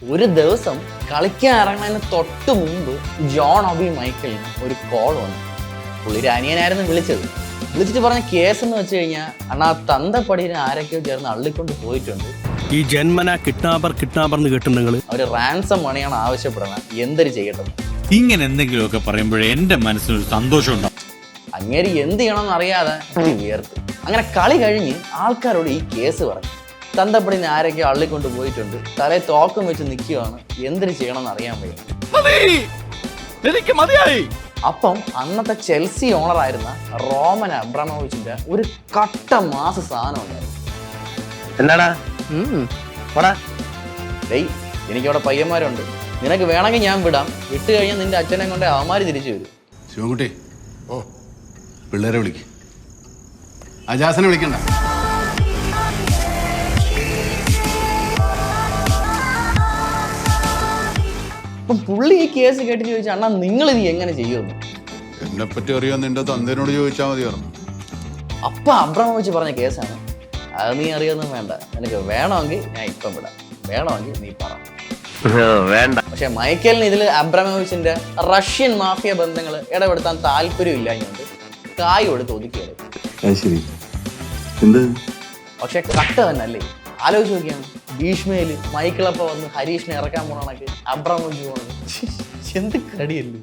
ഒരു ദിവസം കളിക്കാൻ ഇറങ്ങുന്നതിന് തൊട്ട് മുമ്പ് ജോൺ ഒബി മൈക്കലിന് ഒരു കോൾ വന്നു. പുള്ളിയുടെ അനിയനായിരുന്നു വിളിച്ചിട്ട് പറഞ്ഞ കേസ് എന്ന് വെച്ച് കഴിഞ്ഞാൽ അണ്ണാ തന്തപ്പടിയിൽ ആരൊക്കെയോ ചേർന്ന് അള്ളിക്കൊണ്ട് പോയിട്ടുണ്ട്. ഈ ജന്മന കിഡ്നാപ്പർ എന്ന് കേട്ടിട്ടുണ്ടെങ്കിൽ അവര് റാൻസം മണിയാണ് ആവശ്യപ്പെടണം. എന്തൊരു ചെയ്യട്ടെ? ഇങ്ങനെ എന്തെങ്കിലുമൊക്കെ പറയുമ്പോഴേ എന്റെ മനസ്സിനൊരു സന്തോഷം ഉണ്ടാവും. അങ്ങേര് എന്ത് ചെയ്യണമെന്ന് അറിയാതെ വിയർത്ത്. അങ്ങനെ കളി കഴിഞ്ഞ് ആൾക്കാരോട് ഈ കേസ് പറഞ്ഞു. തന്തപ്പടിന്ന് ആരൊക്കെയോ അള്ളിക്കൊണ്ട് പോയിട്ടുണ്ട്, തലേ തോക്കം വെച്ച് നിൽക്കുകയാണ്, എന്തിനു ചെയ്യണമെന്ന് അറിയാൻ വയ്യ. അപ്പം അന്നത്തെ ചെൽസി ഓണറായിരുന്ന റോമൻ അബ്രാമോവിച്ചിന്റെ ഒരു കട്ട മാസ സാധനം ഉണ്ടായിരുന്നു. എന്നാടാ ഡേയ്, എനിക്കവിടെ പയ്യന്മാരുണ്ട്, നിനക്ക് വേണമെങ്കിൽ ഞാൻ വിടാം. വിട്ട് കഴിഞ്ഞാൽ നിന്റെ അച്ഛനെ കൊണ്ട് അവന്മാര് തിരിച്ചു വരും. ശിവൻകുട്ടി, ഓ പിള്ളേരെ വിളിക്ക്, അജാസനെ വിളിക്കണ്ട. അപ്പം പുള്ളി ഈ കേസ് കേട്ടിട്ട് ചോദിച്ചാൽ അണ്ണാ നിങ്ങൾ ഇത് എങ്ങനെ ചെയ്യുമെന്ന്. എന്നെ പറ്റി അറിയാൻ നിന്റെ തന്തേനോട് ചോദിച്ചാൽ മതിയായിരുന്നു. അപ്പൊ അബ്രാമോവിച്ച് പറഞ്ഞ കേസാണ്. അത് നീ അറിയൊന്നും വേണ്ട, നിനക്ക് വേണമെങ്കിൽ ഞാൻ ഇപ്പം വിടാം, വേണമെങ്കിൽ നീ പറ. വേണ്ട. പക്ഷെ മൈക്കലിന് ഇതിൽ അബ്രാമോവിച്ചിന്റെ റഷ്യൻ മാഫിയ ബന്ധങ്ങൾ ഇടപെടുത്താൻ താല്പര്യമില്ല എന്നുണ്ട് കായ് കൊടുത്ത് ഒതുക്കിയത്. പക്ഷെ കട്ട തന്നെ അല്ലേ? ആലോചിച്ച് നോക്കിയാണ്, ഭീഷ്മയില് മൈക്കിളപ്പ വന്ന് ഹരീഷിനെ ഇറക്കാൻ പോണക്ക് അബ്രാമോവിച്ച് പോണത് എന്ത് കടിയല്ലേ?